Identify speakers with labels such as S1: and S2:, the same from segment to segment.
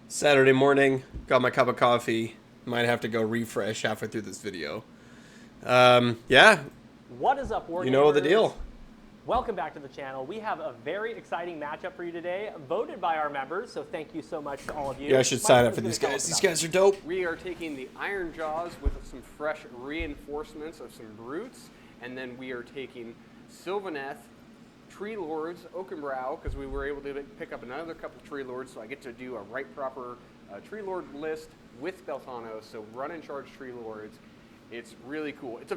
S1: Saturday morning, got my cup of coffee. Might have to go refresh halfway through this video. Yeah,
S2: What is up,
S1: you know the
S2: Wargamers?
S1: deal.
S2: Welcome back to the channel. We have a very exciting matchup for you today, voted by our members, so thank you so much to all of you.
S1: Yeah, I should sign up for these guys. These guys are dope.
S3: We are taking the Ironjawz with some fresh reinforcements of some brutes, and then we are taking Sylvaneth, Tree Lords, Oakenbrow, because we were able to pick up another couple Tree Lords, so I get to do a right proper Tree Lord list with Beltano, so run and charge Tree Lords. It's really cool. It's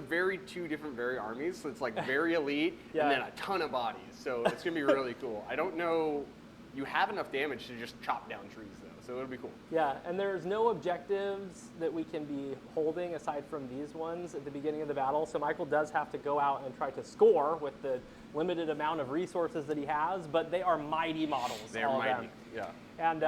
S3: two different armies, so it's like very elite,
S2: Yeah.
S3: and then a ton of bodies, so it's going to be really cool. I don't know, you have enough damage to just chop down trees, though, so it'll be cool.
S2: Yeah, and there's no objectives that we can be holding aside from these ones at the beginning of the battle, so Michael does have to go out and try to score with the limited amount of resources that he has, but they are mighty models,
S3: They're
S2: all
S3: mighty,
S2: of them.
S3: yeah.
S2: And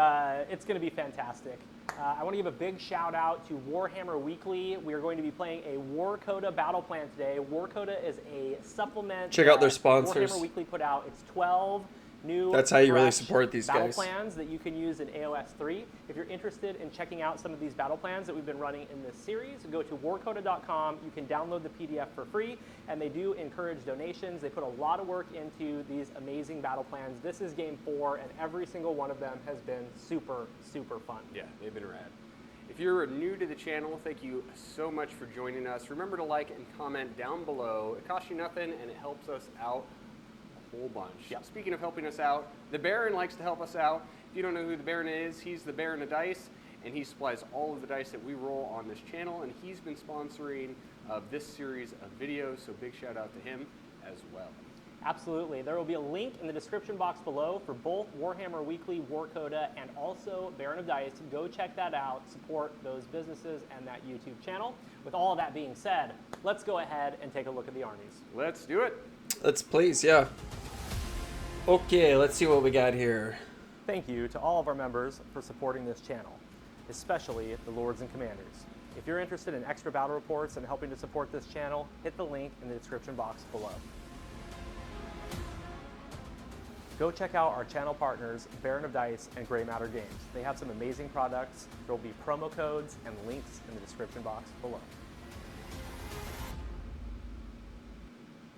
S2: it's going to be fantastic. I want to give a big shout out to Warhammer Weekly. We are going to be playing a War Coda battle plan today. War Coda is a supplement.
S1: Check out their
S2: that
S1: sponsors.
S2: Warhammer Weekly put out. It's 12 new.
S1: That's how you really
S2: fresh
S1: support these
S2: battle
S1: guys.
S2: plans that you can use in AOS 3. If you're interested in checking out some of these battle plans that we've been running in this series, go to warcoda.com. You can download the PDF for free, and they do encourage donations. They put a lot of work into these amazing battle plans. This is game 4, and every single one of them has been super, super fun.
S3: Yeah, they've been rad. If you're new to the channel, thank you so much for joining us. Remember to like and comment down below. It costs you nothing, and it helps us out a whole bunch.
S2: Yep.
S3: Speaking of helping us out, the Baron likes to help us out. If you don't know who the Baron is, he's the Baron of Dice, and he supplies all of the dice that we roll on this channel, and he's been sponsoring this series of videos, so big shout out to him as well.
S2: Absolutely. There will be a link in the description box below for both Warhammer Weekly, War Coda, and also Baron of Dice. Go check that out, support those businesses and that YouTube channel. With all of that being said, let's go ahead and take a look at the armies.
S3: Let's do it.
S1: Let's please, yeah. Okay, let's see what we got here.
S2: Thank you to all of our members for supporting this channel, especially the Lords and Commanders. If you're interested in extra battle reports and helping to support this channel, hit the link in the description box below. Go check out our channel partners, Baron of Dice and Grey Matter Games. They have some amazing products. There will be promo codes and links in the description box below.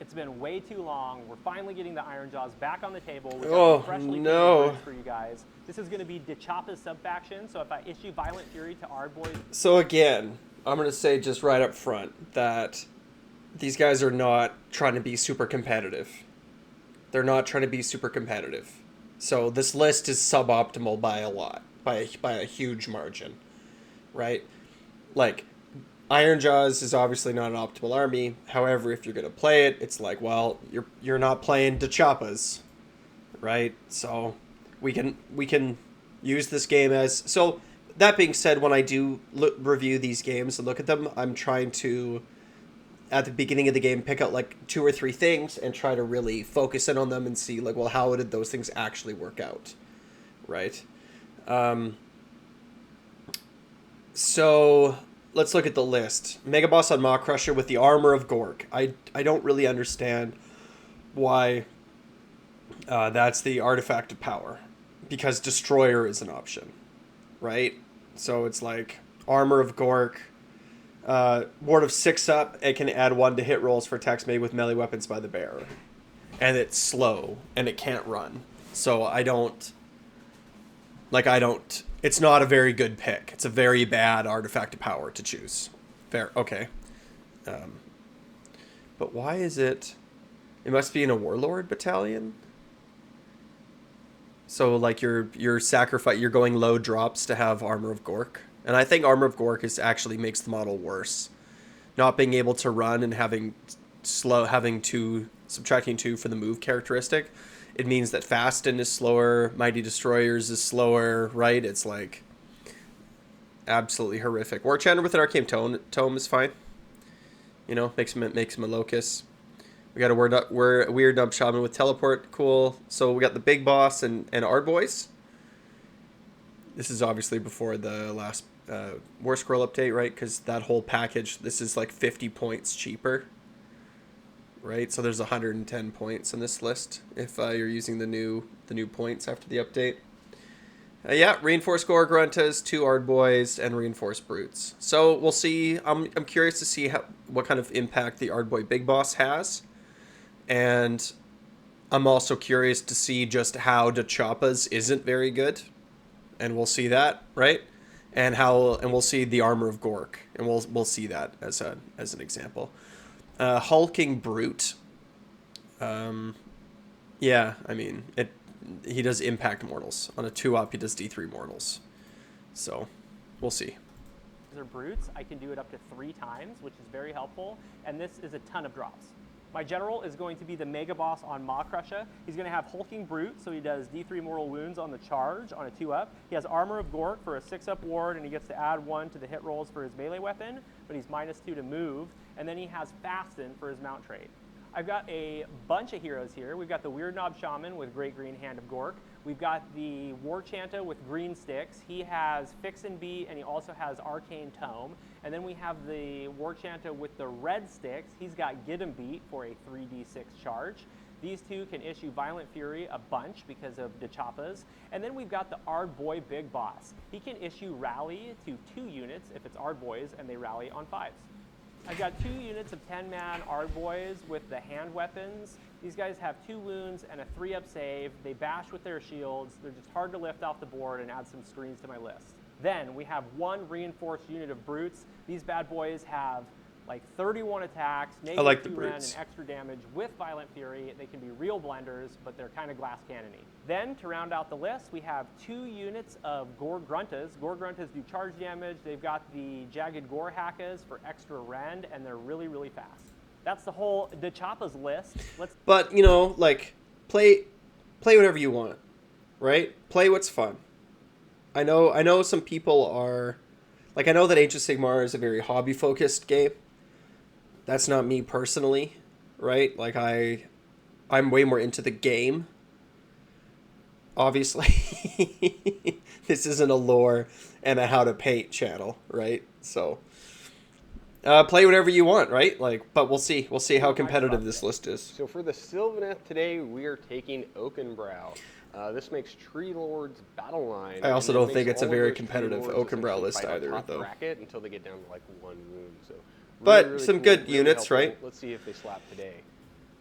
S2: It's been way too long. We're finally getting the Ironjawz back on the table. We've got some freshly
S1: no.
S2: for you guys. This is going to be Dechapa's sub-faction, so if I issue Violent Fury to our boys...
S1: So again, I'm going to say just right up front that these guys are not trying to be super competitive. They're not trying to be super competitive. So this list is suboptimal by a lot, by a huge margin, right? Like, Ironjawz is obviously not an optimal army. However, if you're going to play it, it's like, well, you're not playing Dechapas, right? So we can use this game as... So that being said, when I do review these games and look at them, I'm trying to, at the beginning of the game, pick out like 2 or 3 things and try to really focus in on them and see like, well, how did those things actually work out, right? So let's look at the list. Mega Boss on Maw Crusher with the Armor of Gork. I don't really understand why that's the artifact of power, because Destroyer is an option, right? So it's like Armor of Gork. Ward of 6 up, it can add 1 to hit rolls for attacks made with melee weapons by the bearer. And it's slow, and it can't run. So it's not a very good pick. It's a very bad artifact of power to choose. Fair, okay. But why is it... It must be in a Warlord battalion? So, like, you're going low drops to have Armor of Gork. And I think Armor of Gork actually makes the model worse. Not being able to run and subtracting 2 for the move characteristic. It means that Fasten is slower, Mighty Destroyers is slower, right? It's like absolutely horrific. War Chanter with an Arcane Tome is fine. You know, makes him a Locust. We got a Weird Dump Shaman with Teleport, cool. So we got the Big Boss and Ard Boys. This is obviously before the last War Scroll update, right? Because that whole package, this is like 50 points cheaper, right? So there's 110 points in this list if you're using the new points after the update. Yeah, reinforced Gore-Gruntas, 2 Ardboys, and reinforced Brutes. So we'll see. I'm curious to see what kind of impact the Ardboy Big Boss has. And I'm also curious to see just how Dachapa's isn't very good. And we'll see that, right? And we'll see the Armor of Gork. And we'll see that as an example. Hulking Brute. Yeah, I mean, he does impact mortals. On a 2-up, he does D3 mortals. So, we'll see.
S2: They're brutes. I can do it up to 3 times, which is very helpful. And this is a ton of drops. My general is going to be the Mega Boss on Maw Crusher. He's going to have Hulking Brute, so he does D3 mortal wounds on the charge on a 2-up. He has Armor of Gork for a 6-up ward, and he gets to add 1 to the hit rolls for his melee weapon, but he's -2 to move. And then he has Fasten for his mount trait. I've got a bunch of heroes here. We've got the Weird Knob Shaman with Great Green Hand of Gork. We've got the War Chanta with green sticks. He has Fix and Beat, and he also has Arcane Tome. And then we have the War Chanta with the red sticks. He's got Get 'em Beat for a 3d6 charge. These two can issue Violent Fury a bunch because of Dachapas. And then we've got the Ardboy Big Boss. He can issue Rally to 2 units if it's Ardboys and they rally on 5s. I've got 2 units of 10-man Ardboys with the hand weapons. These guys have 2 wounds and a 3-up save. They bash with their shields. They're just hard to lift off the board and add some screens to my list. Then we have 1 reinforced unit of Brutes. These bad boys have like 31 attacks, -2 rend, and extra damage with Violent Fury. They can be real blenders, but they're kind of glass cannony. Then, to round out the list, we have 2 units of Gore-Gruntas. Gore-Gruntas do charge damage. They've got the Jagged Gore Hackas for extra rend, and they're really, really fast. That's the whole Dachapa's list.
S1: But, you know, like, play whatever you want, right? Play what's fun. I know some people are... Like, I know that Age of Sigmar is a very hobby-focused game. That's not me personally, right? Like, I'm way more into the game. Obviously. This isn't a lore and a how to paint channel, right? So, play whatever you want, right? Like, but we'll see. We'll see how competitive this list is.
S3: So for the Sylvaneth today, we are taking Oakenbrow. This makes Tree Lord's battle line.
S1: I also don't think it's a very competitive Oakenbrow list either, though.
S3: Bracket until they get down to like 1 wound. So
S1: but
S3: really
S1: some
S3: cool,
S1: good
S3: really
S1: units,
S3: helpful.
S1: right?
S3: Let's see if they slap today.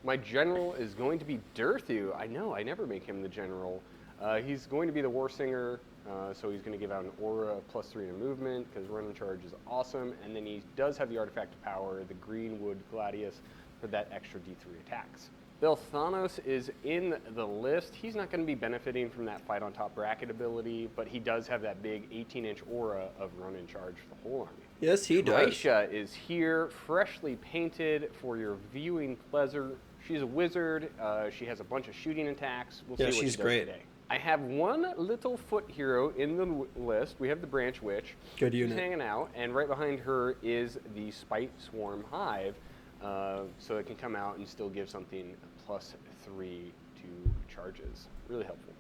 S3: My general is going to be Durthu. I know, I never make him the general. He's going to be the War Singer, so he's going to give out an aura of +3 to movement because run and charge is awesome. And then he does have the artifact of power, the Greenwood Gladius, for that extra D3 attacks. Belthanos is in the list. He's not going to be benefiting from that fight on top bracket ability, but he does have that big 18-inch aura of run and charge for the whole army.
S1: Yes, he does.
S3: Aisha is here, freshly painted for your viewing pleasure. She's a wizard. She has a bunch of shooting attacks. We'll see what she does today. I have 1 little foot hero in the list. We have the Branch Witch.
S1: Good unit.
S3: She's hanging out, and right behind her is the Spite Swarm Hive, so it can come out and still give something +3 to charges. Really helpful.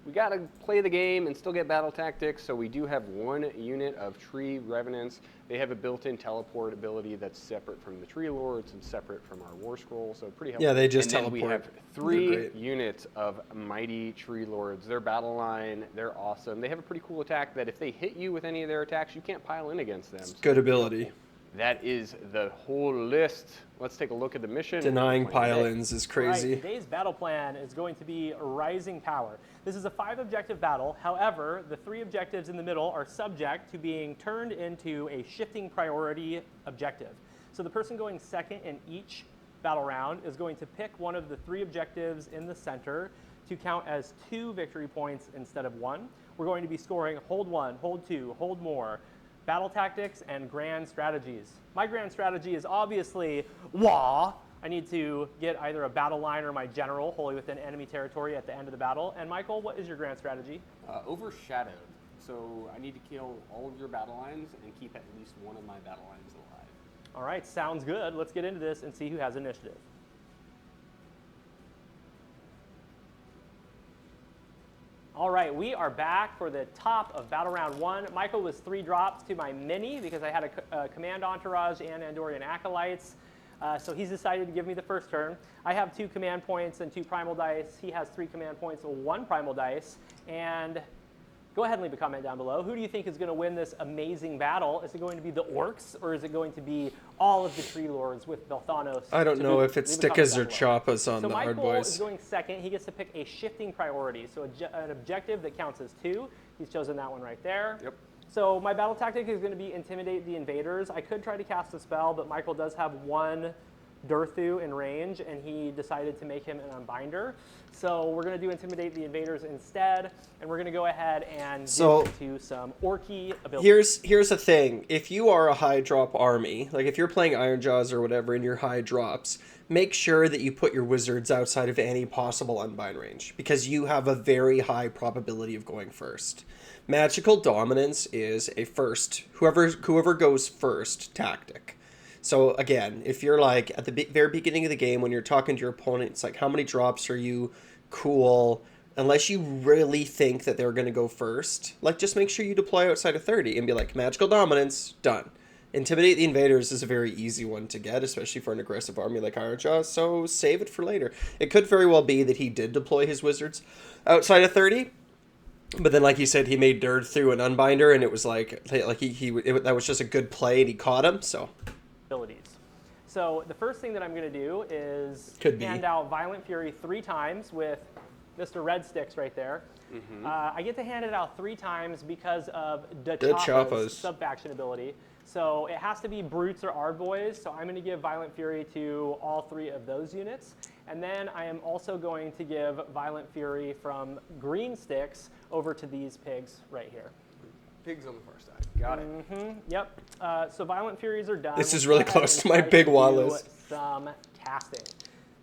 S3: We got to play the game and still get battle tactics, so we do have 1 unit of Tree Revenants. They have a built-in teleport ability that's separate from the Tree Lords and separate from our War Scroll, so pretty helpful.
S1: Yeah, they just
S3: and
S1: teleport.
S3: Then we have 3 units of Mighty Tree Lords. Their battle line, they're awesome. They have a pretty cool attack that if they hit you with any of their attacks, you can't pile in against them.
S1: It's good ability.
S3: That is the whole list. Let's take a look at the mission.
S1: Denying pile-ins is crazy.
S2: Right, today's battle plan is going to be Rising Power. This is a 5-objective battle. However, the 3 objectives in the middle are subject to being turned into a shifting priority objective. So the person going second in each battle round is going to pick one of the 3 objectives in the center to count as 2 victory points instead of 1. We're going to be scoring hold 1, hold 2, hold more, battle tactics, and grand strategies. My grand strategy is obviously wah. I need to get either a battle line or my general wholly within enemy territory at the end of the battle. And Michael, what is your grand strategy?
S3: Overshadowed. So I need to kill all of your battle lines and keep at least one of my battle lines alive.
S2: All right, sounds good. Let's get into this and see who has initiative. All right, we are back for the top of Battle Round 1. Michael was 3 drops to my mini because I had a Command Entourage and Andorian Acolytes. So he's decided to give me the first turn. I have 2 command points and 2 primal dice. He has 3 command points and 1 primal dice. And Go ahead and leave a comment down below. Who do you think is going to win this amazing battle? Is it going to be the orcs, or is it going to be all of the tree lords with Belthanos?
S1: I don't know if it's stickas or choppas on
S2: so
S1: the hard
S2: Michael
S1: boys.
S2: is going second. He gets to pick a shifting priority, so an objective that counts as 2. He's chosen that one right there.
S3: Yep.
S2: So my battle tactic is going to be Intimidate the Invaders. I could try to cast a spell, but Michael does have 1 Durthu in range, and he decided to make him an Unbinder. So we're going to do Intimidate the Invaders instead, and we're going to go ahead and get into some Orky abilities.
S1: Here's the thing. If you are a high drop army, like if you're playing Ironjawz or whatever in your high drops, make sure that you put your wizards outside of any possible unbind range, because you have a very high probability of going first. Magical Dominance is a first, whoever goes first tactic. So again, if you're like at the very beginning of the game when you're talking to your opponent, it's like, how many drops are you? Cool. Unless you really think that they're going to go first, like just make sure you deploy outside of 30 and be like, Magical Dominance, done. Intimidate the Invaders is a very easy one to get, especially for an aggressive army like Ironjawz, so save it for later. It could very well be that he did deploy his wizards outside of 30, but then, like you said, he made Dirt through an Unbinder, and it was like that was just a good play, and he caught him, so...
S2: Abilities. So the first thing that I'm going to do is hand out Violent Fury 3 times with Mr. Red Sticks right there. Mm-hmm. I get to hand it out 3 times because of Choppa's sub-faction ability. So it has to be Brutes or Ardboys, so I'm going to give Violent Fury to all 3 of those units. And then I am also going to give Violent Fury from Green Sticks over to these pigs right here.
S3: Pigs on the far side. Got it.
S2: Mm-hmm. Yep. So Violent Furies are done.
S1: This is really close to my big wall list.
S2: Some casting.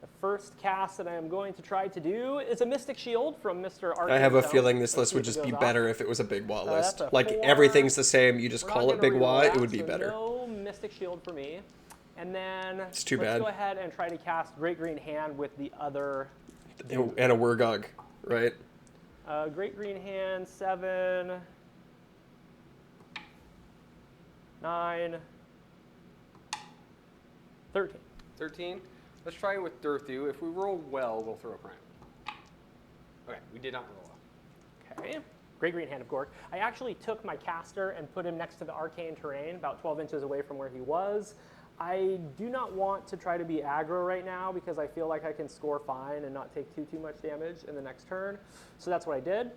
S2: The first cast that I am going to try to do is a Mystic Shield from Mr. Arcane.
S1: I have a feeling this list would just be better if it was a big wall list. Like everything's the same, you just call it big wall, it would be better.
S2: No Mystic Shield for me. And then
S1: it's too
S2: let's go ahead and try to cast Great Green Hand with the other.
S1: And a Wurgog, right?
S2: Great Green Hand, 7, 9, 13.
S3: 13. Let's try it with Durthu. If we roll well, we'll throw a prime. Okay, we did not roll well.
S2: Okay. Great Green Hand of Gork. I actually took my caster and put him next to the arcane terrain, about 12 inches away from where he was. I do not want to try to be aggro right now because I feel like I can score fine and not take too much damage in the next turn. So that's what I did.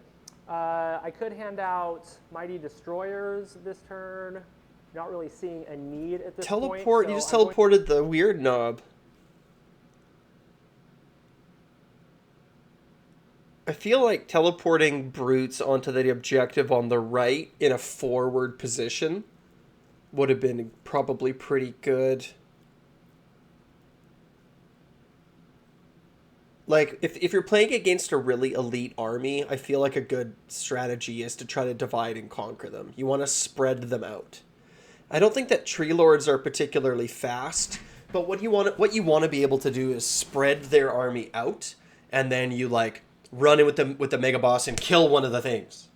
S2: I could hand out Mighty Destroyers this turn. Not really seeing a need at this point.
S1: You just teleported the weird knob. I feel like teleporting Brutes onto the objective on the right in a forward position would have been probably pretty good. Like, if you're playing against a really elite army, I feel like a good strategy is to try to divide and conquer them. You want to spread them out. I don't think that Tree Lords are particularly fast, but what you want to be able to do is spread their army out, and then you, like, run in with the Mega Boss and kill one of the things.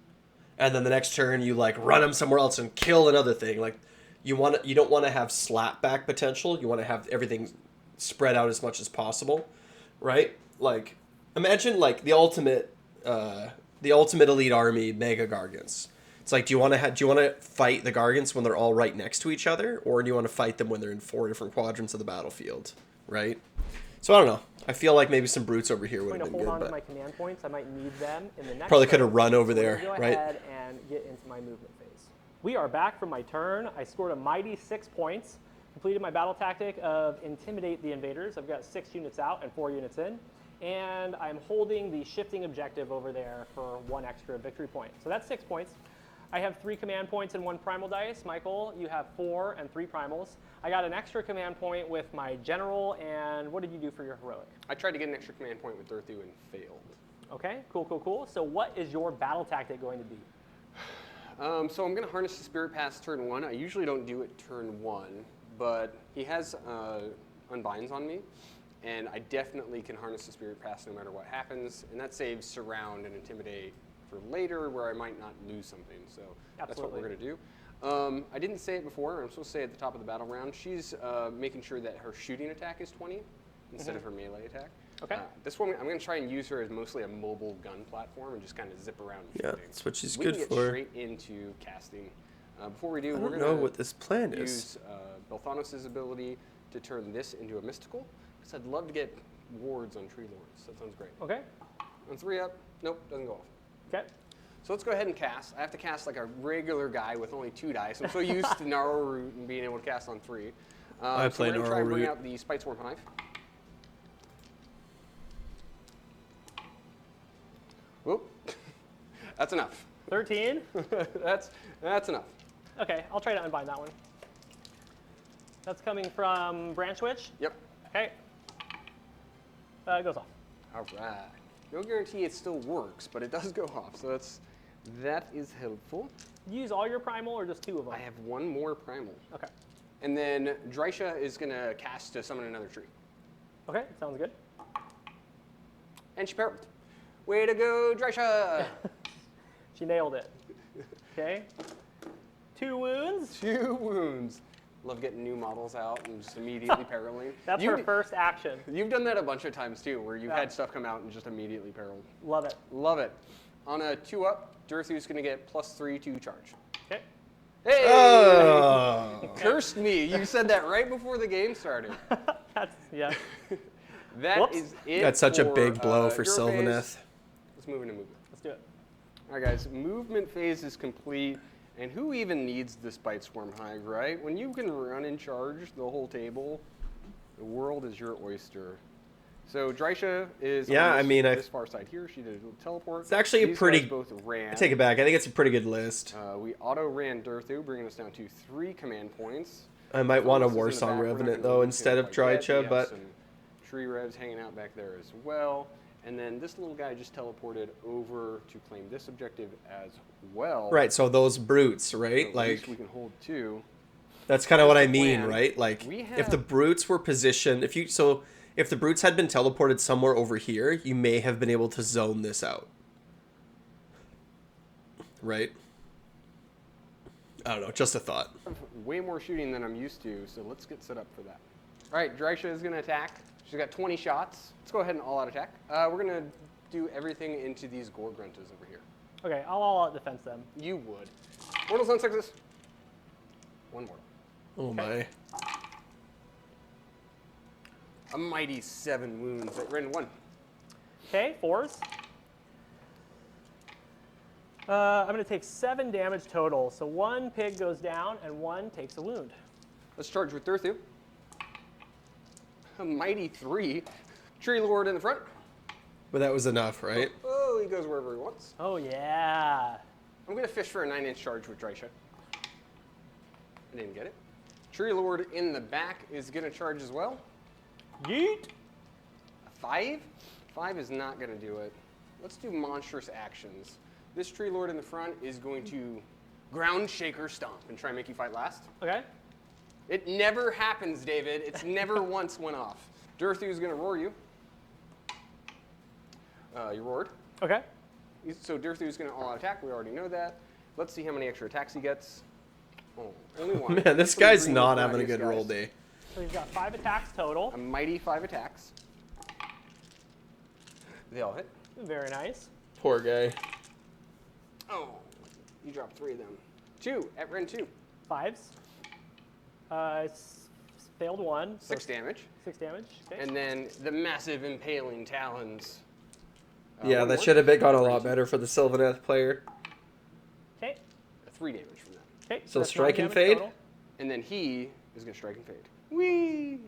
S1: And then the next turn, you, like, run them somewhere else and kill another thing. Like, you don't want to have slapback potential. You want to have everything spread out as much as possible, right? Like, imagine like the ultimate elite army Mega Gargants. It's like, do you want to fight the Gargants when they're all right next to each other, or do you want to fight them when they're in 4 different quadrants of the battlefield, right? So I don't know. I feel like maybe some Brutes over here would have been good.
S2: I'm going to hold on to my command points. I might need them in the next.
S1: Probably could have run over there,
S2: go
S1: right?
S2: ahead and get into my movement phase. We are back from my turn. I scored a mighty 6 points. Completed my battle tactic of Intimidate the Invaders. I've got 6 units out and 4 units in. And I'm holding the shifting objective over there for 1 extra victory point. So that's 6 points. I have 3 command points and 1 primal dice. Michael, you have 4 and 3 primals. I got an extra command point with my general, and what did you do for your heroic?
S3: I tried to get an extra command point with Durthu and failed.
S2: Okay, cool. So what is your battle tactic going to be?
S3: So I'm going to harness the Spirit Pass turn 1. I usually don't do it turn 1, but he has unbinds on me. And I definitely can harness the Spirit Pass no matter what happens. And that saves Surround and Intimidate for later where I might not lose something. So that's what we're going to do. I didn't say it before. I'm supposed to say it at the top of the battle round. She's making sure that her shooting attack is 20 instead of her melee attack.
S2: Okay.
S3: This one, I'm going to try and use her as mostly a mobile gun platform and just kind of zip around.
S1: Yeah, that's what she's
S3: we
S1: good
S3: can get
S1: for.
S3: straight into casting. Before we do,
S1: I
S3: we're
S1: don't
S3: going
S1: know
S3: to
S1: what this plan is.
S3: use Belthanos' ability to turn this into a mystical. Because I'd love to get wards on Tree Lords. That sounds great.
S2: Okay.
S3: On 3 up, nope, doesn't go off.
S2: Okay.
S3: So let's go ahead and cast. I have to cast like a regular guy with only 2 dice. I'm so used to Gnarl Root and being able to cast on 3.
S1: I play
S3: so we're going to try
S1: Gnarl
S3: and bring
S1: Root.
S3: out the Spite Swarm Hive. Whoop. That's enough.
S2: 13.
S3: that's enough.
S2: Okay, I'll try to unbind that one. That's coming from Branch Witch.
S3: Yep.
S2: Okay. It goes off.
S3: All right. No guarantee it still works, but it does go off. So that is helpful.
S2: Use all your primal or just 2 of them?
S3: I have 1 more primal.
S2: Okay.
S3: And then Drisha is going to cast to summon another tree.
S2: Okay, sounds good.
S3: And she Purrpled. Way to go, Drisha!
S2: She nailed it. Okay. 2 wounds.
S3: 2 wounds. Love getting new models out and just immediately Purrpling.
S2: That's her first action.
S3: You've done that a bunch of times too, where you've
S2: Yeah.
S3: had stuff come out and just immediately Purrpled.
S2: Love it.
S3: Love it. On a 2 up, Durthu's going to get +3 to charge.
S2: Okay.
S3: Hey!
S1: Oh.
S3: Cursed me. You said that right before the game started.
S2: That's, yeah.
S3: That
S2: Whoops.
S3: is it.
S1: That's such a
S3: for,
S1: big blow for
S3: your
S1: Sylvaneth.
S3: phase. Let's move into movement.
S2: Let's do it.
S3: All right, guys. Movement phase is complete. And who even needs the Spite Swarm Hive, right? When you can run and charge the whole table, the world is your oyster. So Drisha is on this far side here. She did a little teleport.
S1: It's actually
S3: These
S1: a pretty.
S3: guys both ran.
S1: I take it back. I think it's a pretty good list.
S3: We auto ran Durthu, bringing us down to 3 command points.
S1: I might want a
S3: Phlocalyst is in the
S1: Warsong
S3: back. We're not
S1: Revenant
S3: gonna
S1: though
S3: lose
S1: instead
S3: him
S1: of
S3: quite yet. We
S1: Drycha,
S3: have
S1: but
S3: some tree revs hanging out back there as well. And then this little guy just teleported over to claim this objective as well.
S1: right. So those brutes,
S3: So
S1: right?
S3: at
S1: Like
S3: least we can hold 2.
S1: that's kind of what I
S3: That's the
S1: mean,
S3: plan.
S1: right? Like
S3: We
S1: if the
S3: have-
S1: brutes were positioned, if the brutes had been teleported somewhere over here, you may have been able to zone this out. Right? I don't know, just a thought.
S3: Way more shooting than I'm used to, so let's get set up for that. All right, Drisha is going to attack. She's got 20 shots. Let's go ahead and all-out attack. We're going to do everything into these Gore Gruntas over here.
S2: Okay, I'll all-out defense them.
S3: You would. Mortals on 6s. 1 more.
S1: Oh my.
S3: A mighty 7 wounds at Ren 1.
S2: Okay, 4s. I'm going to take 7 damage total. So 1 pig goes down and 1 takes a wound.
S3: Let's charge with Durthu. A mighty 3. Tree Lord in the front.
S1: But that was enough, right?
S3: Oh, he goes wherever he wants.
S2: Oh, yeah.
S3: I'm going to fish for a 9-inch charge with Drisha. I didn't get it. Tree Lord in the back is going to charge as well.
S2: Yeet.
S3: A 5? 5 is not going to do it. Let's do monstrous actions. This Tree Lord in the front is going to ground shaker stomp and try and make you fight last.
S2: Okay.
S3: It never happens, David. It's never once went off. Durthu is going to roar you. You roared.
S2: Okay.
S3: So Durthu is going to all-out attack. We already know that. Let's see how many extra attacks he gets. Oh, only 1.
S1: Man, this
S3: Some of the
S1: guy's
S3: green
S1: not
S3: Wolf
S1: having a
S3: Radius
S1: good
S3: guys.
S1: roll day.
S2: So he's got 5 attacks total.
S3: A mighty 5 attacks. They all hit.
S2: Very nice.
S1: Poor guy.
S3: Oh, you dropped 3 of them. 2 at Ren 2.
S2: 5s. Failed 1. So
S3: 6 damage.
S2: 6 damage. Okay.
S3: And then the massive impaling talons.
S1: Yeah,
S3: 1
S1: that
S3: more.
S1: should have gone a
S3: Ren
S1: lot
S3: 2.
S1: better for the Sylvaneth player.
S2: Okay.
S3: 3 damage from that.
S2: Okay.
S1: So
S2: that's
S1: strike
S2: 9
S1: and
S2: damage
S1: fade?
S2: total.
S3: And then he is going to strike and fade. Whee!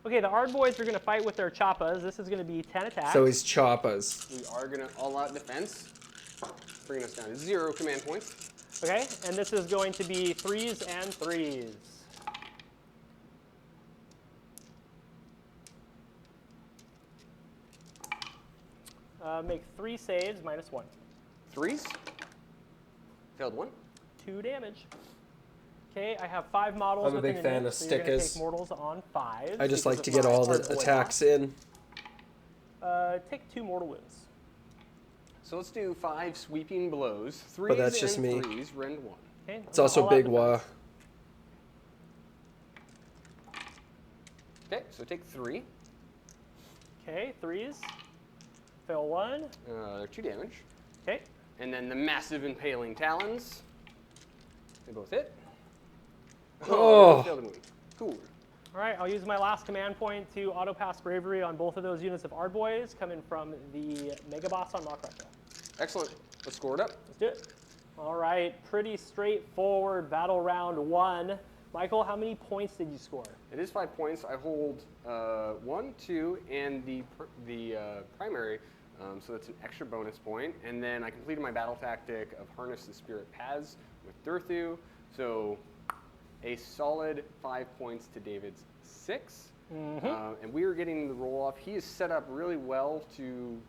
S2: Okay, the Ard boys are going to fight with their choppas. This is going to be 10 attacks.
S1: So he's choppas.
S3: We are going to all-out defense, bringing us down to 0 command points.
S2: Okay, and this is going to be 3s and 3s. Make 3 saves, -1.
S3: 3s. Failed 1.
S2: 2 damage. Okay, I have 5 models.
S1: I'm a
S2: within
S1: big
S2: an
S1: fan
S2: inch,
S1: of
S2: so you're gonna
S1: stickers.
S2: take mortals on 5s.
S1: I just like
S2: because
S1: to
S2: of
S1: get
S2: my
S1: all
S2: Ard
S1: the
S2: boy
S1: attacks in.
S2: Take 2 mortal wounds.
S3: So let's do 5 sweeping blows. 3s
S1: But that's just
S3: and
S1: me.
S3: 3s, rend 1.
S2: Okay,
S1: It's also
S2: all-out
S1: big
S2: defense.
S1: wah.
S3: Okay, so take 3.
S2: Okay, 3s. Fail 1.
S3: 2 damage.
S2: Okay.
S3: And then the massive impaling talons. They both hit.
S1: Oh.
S3: They failed to move. Cool.
S2: All right, I'll use my last command point to auto-pass Bravery on both of those units of Ardboys coming from the Mega Boss on Makrusha.
S3: Excellent. Let's score it up.
S2: Let's do it. All right, pretty straightforward battle round 1. Michael, how many points did you score?
S3: It is 5 points. I hold 1, 2, and the primary, so that's an extra bonus point. And then I completed my battle tactic of Harness the Spirit Paths with Durthu, so a solid 5 points to David's 6. And we are getting the roll off. He is set up really well to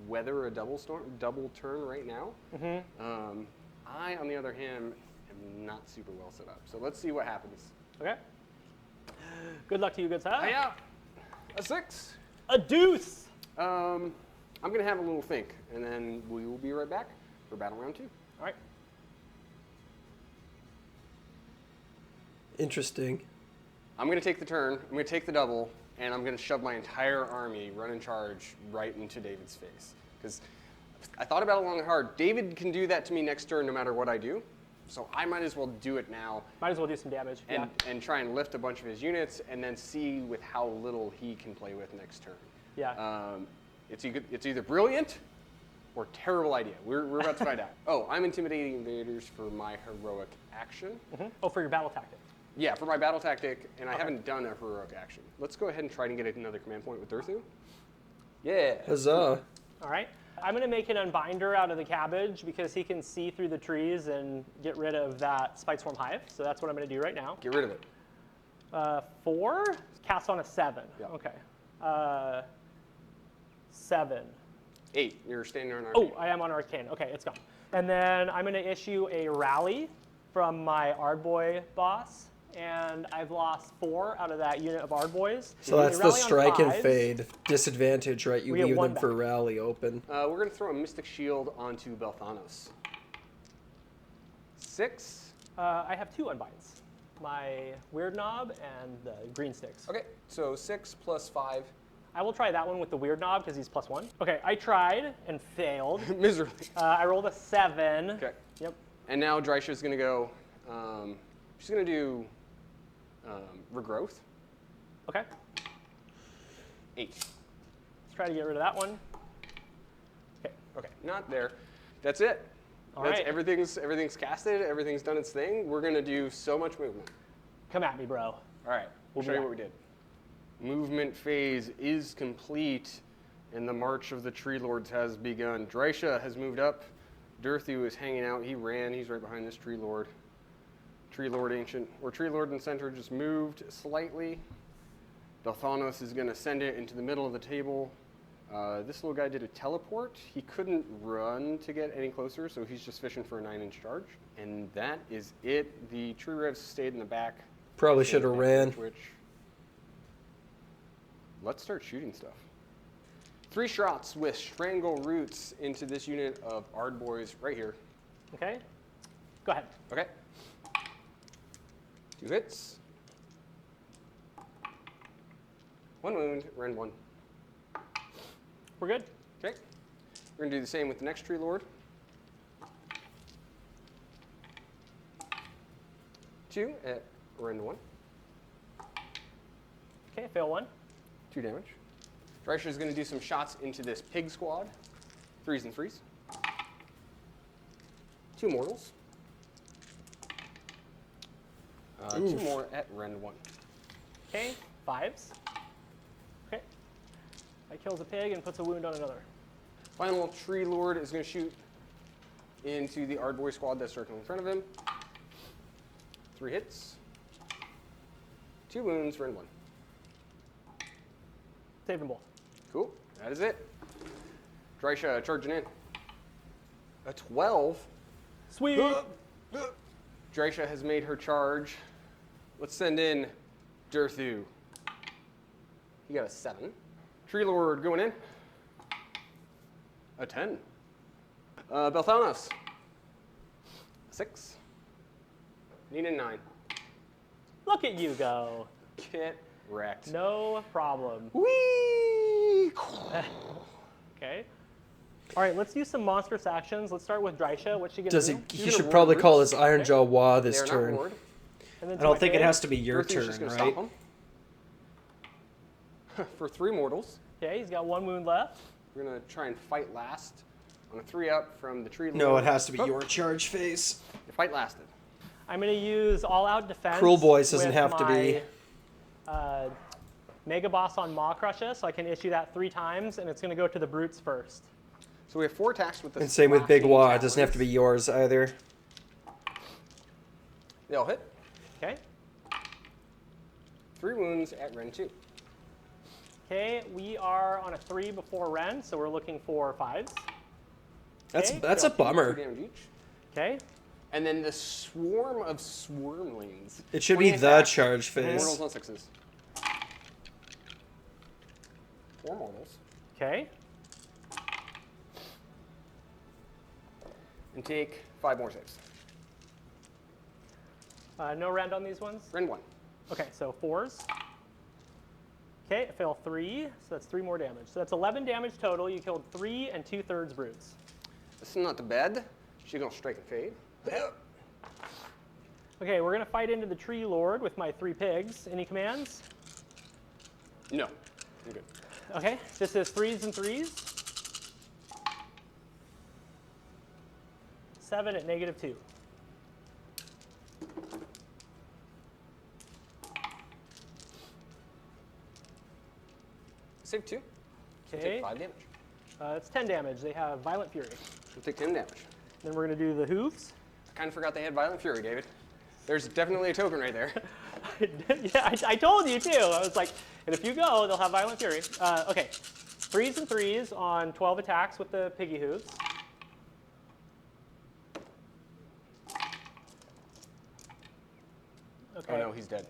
S3: weather a double turn right now. I, on the other hand, am not super well set up. So let's see what happens.
S2: Okay. Good luck to you, good sir.
S3: Yeah, a 6.
S2: A deuce.
S3: I'm gonna have a little think, and then we will be right back for battle round 2.
S2: All right.
S1: Interesting.
S3: I'm gonna take the turn. I'm gonna take the double, and I'm gonna shove my entire army, run and charge, right into David's face. Because I thought about it long and hard. David can do that to me next turn no matter what I do. So I might as well do it now.
S2: Might as well do some damage.
S3: And try and lift a bunch of his units, and then see with how little he can play with next turn.
S2: Yeah.
S3: It's either brilliant or terrible idea. We're about to find out. Oh, I'm intimidating invaders for my heroic action.
S2: Oh, for your battle tactic.
S3: Yeah, for my battle tactic, and I haven't done a heroic action. Let's go ahead and try and get another command point with Durthu. Yeah.
S1: Huzzah.
S2: All right. I'm going to make an Unbinder out of the cabbage because he can see through the trees and get rid of that Spike Swarm Hive. So that's what I'm going to do right now.
S3: Get rid of it.
S2: 4, cast on a 7.
S3: Yeah.
S2: Okay. 7.
S3: 8. You're standing on our.
S2: Oh, I am on Arcane. Okay, it's gone. And then I'm going to issue a rally from my Ardboy boss. And I've lost 4 out of that unit of Ardboys.
S1: So that's the
S2: Rally on
S1: strike and
S2: 5s.
S1: fade disadvantage, right? You
S2: We have
S1: leave
S2: 1
S1: them for
S2: back.
S1: rally open.
S3: We're going to throw a Mystic Shield onto Belthanos. 6.
S2: I have 2 unbinds. My Weird Knob and the Green Sticks.
S3: Okay, so 6 plus 5.
S2: I will try that one with the Weird Knob because he's +1. Okay, I tried and failed.
S3: Miserably.
S2: I rolled a 7.
S3: Okay.
S2: Yep.
S3: And now Drysha's going to go. She's going to do Regrowth.
S2: Okay.
S3: 8.
S2: Let's try to get rid of that one. Okay.
S3: Okay, not there. That's it.
S2: All
S3: That's
S2: right.
S3: Everything's casted. Everything's done its thing. We're going to do so much movement.
S2: Come at me, bro.
S3: All right, we'll
S2: We'll
S3: show
S2: be
S3: you what we did. Movement phase is complete, and the march of the Tree Lords has begun. Drysha has moved up. Durthu is hanging out. He ran. He's right behind this Tree Lord. Tree Lord Ancient, or Tree Lord in the center, just moved slightly. Belthanos is going to send it into the middle of the table. This little guy did a teleport. He couldn't run to get any closer, so he's just fishing for a 9-inch charge. And that is it. The Tree Revs stayed in the back.
S1: Probably should have ran.
S3: Twitch. Let's start shooting stuff. 3 shots with Strangle Roots into this unit of Ardboys right here.
S2: Okay. Go ahead.
S3: Okay. 2 hits. 1 wound, rend 1.
S2: We're good.
S3: Okay. We're going to do the same with the next Tree Lord. 2 at rend 1.
S2: Okay, fail 1.
S3: 2 damage. Drysha is going to do some shots into this pig squad. 3s and 3s. 2 mortals. 2 more at rend 1.
S2: Okay, 5s. Okay. That kills a pig and puts a wound on another.
S3: Final Tree Lord is going to shoot into the Ardboy squad that's circling in front of him. 3 hits. 2 wounds, rend 1.
S2: Saved them both.
S3: Cool. That is it. Drysha charging in. A 12.
S2: Sweet.
S3: Drysha has made her charge. Let's send in Durthu. He got a 7. Tree Lord going in. A 10. Belthanos. 6. Need a 9.
S2: Look at you go.
S3: Get wrecked.
S2: No problem.
S3: Whee!
S2: Okay. All right, let's use some monstrous actions. Let's start with Drysha. What's she gonna
S1: Does
S2: do?
S1: he should probably call his Ironjawz Wah this
S3: They're not
S1: turn.
S3: ward.
S2: And then
S1: I
S2: to
S1: don't
S2: my
S1: think it
S2: pig.
S1: has to be your
S3: Earthy's
S1: turn,
S3: just gonna
S1: right?
S3: stop him. For 3 mortals.
S2: Okay, he's got 1 wound left.
S3: We're going to try and fight last on a 3-up from the tree lord.
S1: No, it has to be
S3: Oh,
S1: your charge phase.
S3: The fight lasted.
S2: I'm going to use all-out defense.
S1: Cruel Boys doesn't
S2: with
S1: have to be.
S2: my, Mega Boss on Maw Crusher, so I can issue that 3 times, and it's going to go to the brutes first.
S3: So we have 4 attacks with the
S1: And same with Big
S3: slashing
S1: Wah. It doesn't have to be
S3: talons.
S1: yours either.
S3: They all hit.
S2: Okay.
S3: 3 wounds at Ren 2.
S2: Okay, we are on a 3 before Ren, so we're looking for 5s.
S1: That's
S2: Okay.
S1: that's a
S3: 2
S1: bummer.
S3: damage each.
S2: Okay.
S3: And then the swarm of swarmlings.
S1: It should be
S3: 20
S1: the
S3: attacks,
S1: charge
S3: Mortals
S1: phase.
S3: on 6s. 4 mortals.
S2: Okay.
S3: And take 5 more saves.
S2: No Rend on these ones?
S3: Ren 1.
S2: Okay, so 4s. Okay, I fail 3, so that's 3 more damage. So that's 11 damage total. You killed 3 and 2/3 brutes.
S3: This is not too bad. She's going to strike and fade.
S2: Okay, we're going to fight into the Tree Lord with my 3 pigs. Any commands?
S3: No. I'm good.
S2: Okay, this is 3s and 3s. 7 at -2.
S3: Save 2. So
S2: Okay.
S3: take 5 damage.
S2: It's 10 damage. They have Violent Fury.
S3: We'll take 10 damage.
S2: Then we're going to do the hooves.
S3: I kind of forgot they had Violent Fury, David. There's definitely a token right there.
S2: Yeah, I told you too. I was like, and if you go, they'll have Violent Fury. Okay, 3s and 3s on 12 attacks with the piggy hooves. Okay.
S3: Oh no, he's dead.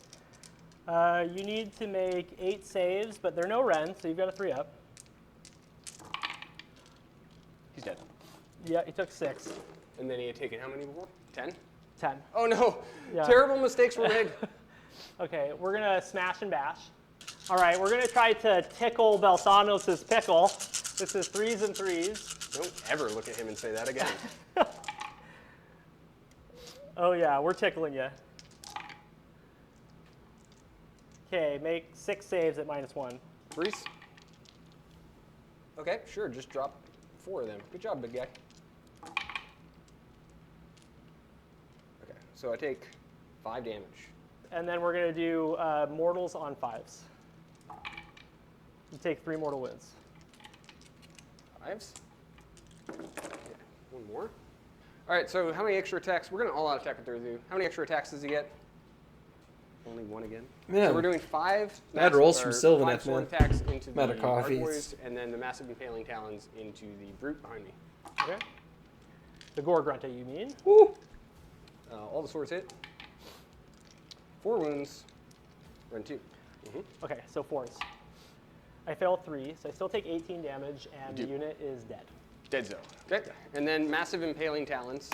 S2: You need to make 8 saves, but they're no Ren, so you've got a 3-up.
S3: He's dead.
S2: Yeah, he took 6.
S3: And then he had taken how many before? 10?
S2: 10.
S3: Oh no!
S2: Yeah.
S3: Terrible mistakes were made.
S2: Okay, we're going to smash and bash. All right, we're going to try to tickle Belthanos' pickle. This is 3s and 3s.
S3: Don't ever look at him and say that again.
S2: Oh yeah, we're tickling you. Okay, make 6 saves at -1.
S3: Freeze. Okay, sure, just drop 4 of them. Good job, big guy. Okay, so I take 5 damage.
S2: And then we're going to do mortals on 5s. You take 3 mortal wounds.
S3: 5s. Okay, 1 more. All right, so how many extra attacks? We're going to all-out attack with Durzu. How many extra attacks does he get? Only 1 again.
S1: Man.
S3: So we're doing 5
S1: Bad rolls from Sylvaneth,
S3: 5 sword
S1: man.
S3: attacks into
S1: I'm out
S3: the
S1: of coffee.
S3: Archboys, and then the massive impaling talons into the brute behind me.
S2: Okay. The Gore Grunta, you mean?
S1: Woo.
S3: All the swords hit. 4 wounds. Run 2.
S2: Okay, so 4s. I fail 3, so I still take 18 damage, and the
S3: Dude.
S2: unit is dead.
S3: Dead zone. Okay. And then massive impaling talons.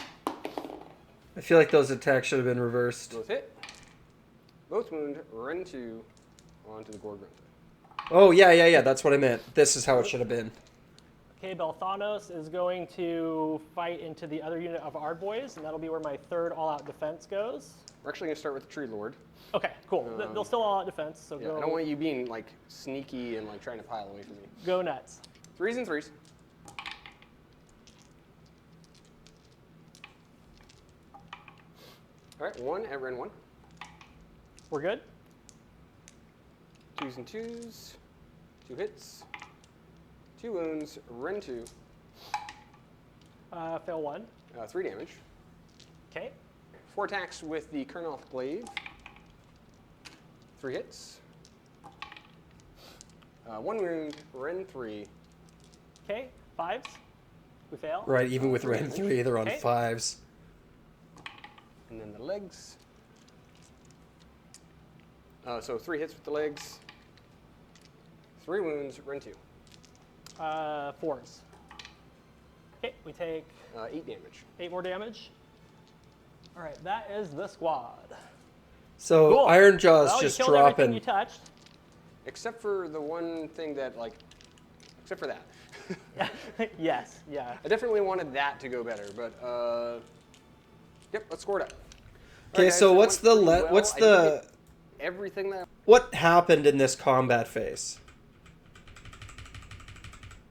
S1: I feel like those attacks should have been reversed.
S3: Both hit. Both wound. Run 2 onto the Gore Grunta.
S1: Oh, yeah. That's what I meant. This is how it should have been.
S2: Okay, Belthanos is going to fight into the other unit of Ardboys, and that'll be where my 3rd all-out defense goes.
S3: We're actually going to start with the Tree Lord.
S2: Okay, cool. They'll still all-out defense, so
S3: Yeah,
S2: go,
S3: I don't want you being like sneaky and like trying to pile away from me.
S2: go nuts.
S3: 3s and 3s. All right, 1 at Ren 1.
S2: We're good?
S3: 2s and 2s. 2 hits. 2 wounds. Ren 2.
S2: Fail 1.
S3: 3 damage.
S2: Okay.
S3: 4 attacks with the Kurnoth Glaive. 3 hits. 1 wound. Ren 3.
S2: Okay, 5s. We fail.
S1: Right, even with Ren 3, they're on
S2: Okay.
S1: 5s.
S3: And then the legs. So 3 hits with the legs. 3 wounds. Ren 2.
S2: 4s. Okay, we take
S3: 8 damage.
S2: 8 more damage. All right, that is the squad.
S1: So
S2: Cool.
S1: Ironjawz
S2: Well,
S1: just
S2: you killed everything
S1: dropping.
S2: you touched.
S3: Except for the one thing that like except for that.
S2: Yes, yeah.
S3: I definitely wanted that to go better, but yep, let's score it up.
S1: Okay,
S3: Alright,
S1: so
S3: guys, that went pretty well. I didn't get everything that?
S1: What happened in this combat phase?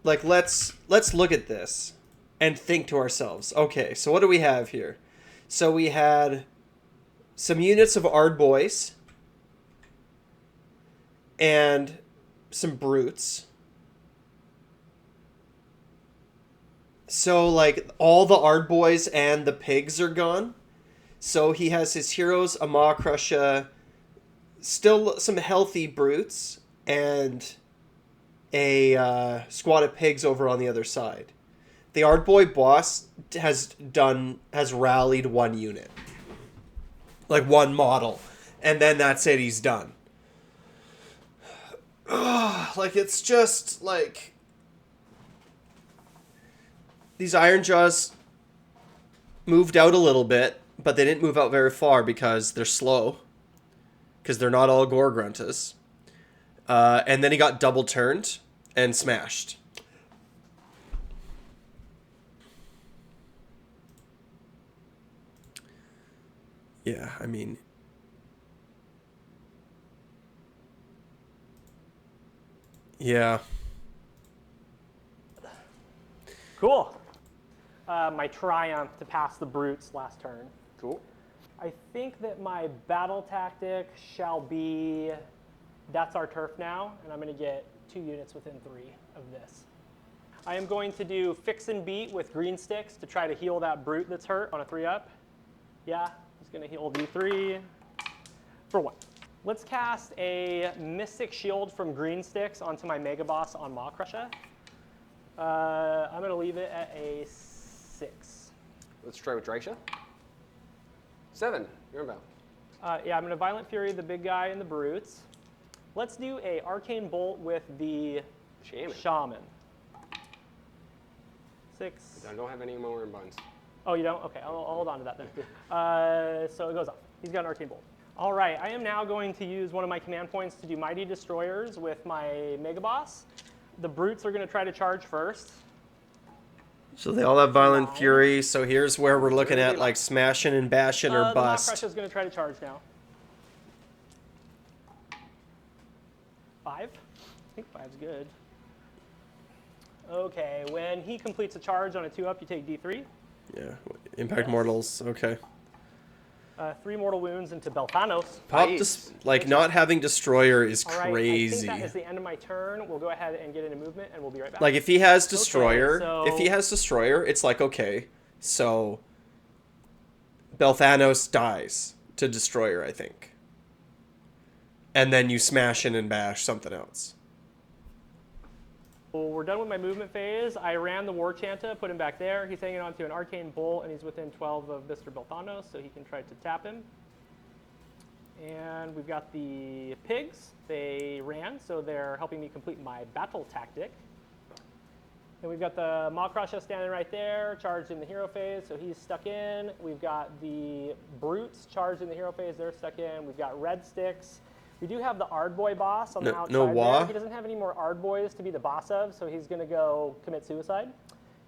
S1: Like, let's look at this and think to ourselves. Okay, so what do we have here? So we had some units of Ardboys and some brutes. So, like, all the Ardboys and the pigs are gone. So he has his heroes, a Maw Crusher, still some healthy brutes, and a squad of pigs over on the other side. The Ardboy boss has rallied one unit. Like, one model. And then that's it, he's done. Like, it's just, like... These Ironjawz moved out a little bit, but they didn't move out very far because they're slow. Because they're not all Gore-Gruntas. And then he got double turned and smashed. Yeah, I mean... Yeah.
S2: Cool. My triumph to pass the brutes last turn.
S3: Cool.
S2: I think that my battle tactic shall be, that's our turf now, and I'm going to get 2 units within 3 of this. I am going to do fix and beat with green sticks to try to heal that brute that's hurt on a 3-up. Yeah, he's going to heal D3 for 1. Let's cast a Mystic Shield from green sticks onto my Mega Boss on Maw Crusher. I'm going to leave it at a 6.
S3: Let's try with Draisha. 7. You're about.
S2: Yeah, I'm going to Violent Fury the big guy and the brutes. Let's do a Arcane Bolt with the Shaman. 6.
S3: I don't have any more in buns.
S2: Oh, you don't? Okay, I'll hold on to that then. So it goes off. He's got an Arcane Bolt. All right, I am now going to use one of my command points to do Mighty Destroyers with my Mega Boss. The brutes are going to try to charge first.
S1: So they all have Violent Fury, so here's where we're looking at, like, smashing and bashing or
S2: The
S1: bust.
S2: Maw Crusher is going to try to charge now. 5? I think 5's good. Okay, when he completes a charge on a 2-up, you take D3.
S1: Yeah, Impact Mortals, okay.
S2: 3 mortal wounds into Belthanos.
S1: Like, not having Destroyer is
S2: All right,
S1: crazy.
S2: I think that is the end of my turn. We'll go ahead and get into movement, and we'll be right back.
S1: Like, if he has Destroyer,
S2: Okay,
S1: it's like, okay, so Belthanos dies to Destroyer, I think. And then you smash in and bash something else.
S2: Well, we're done with my movement phase. I ran the War Chanta, put him back there. He's hanging on to an Arcane Bolt, and he's within 12 of Mr. Belthanos, so he can try to tap him. And we've got the pigs. They ran, so they're helping me complete my battle tactic. And we've got the Maw Crusher standing right there, charged in the hero phase, so he's stuck in. We've got the brutes charged in the hero phase, they're stuck in. We've got red sticks. We do have the Ardboy boss on the outside there. He doesn't have any more Ardboys to be the boss of, so he's going to go commit suicide.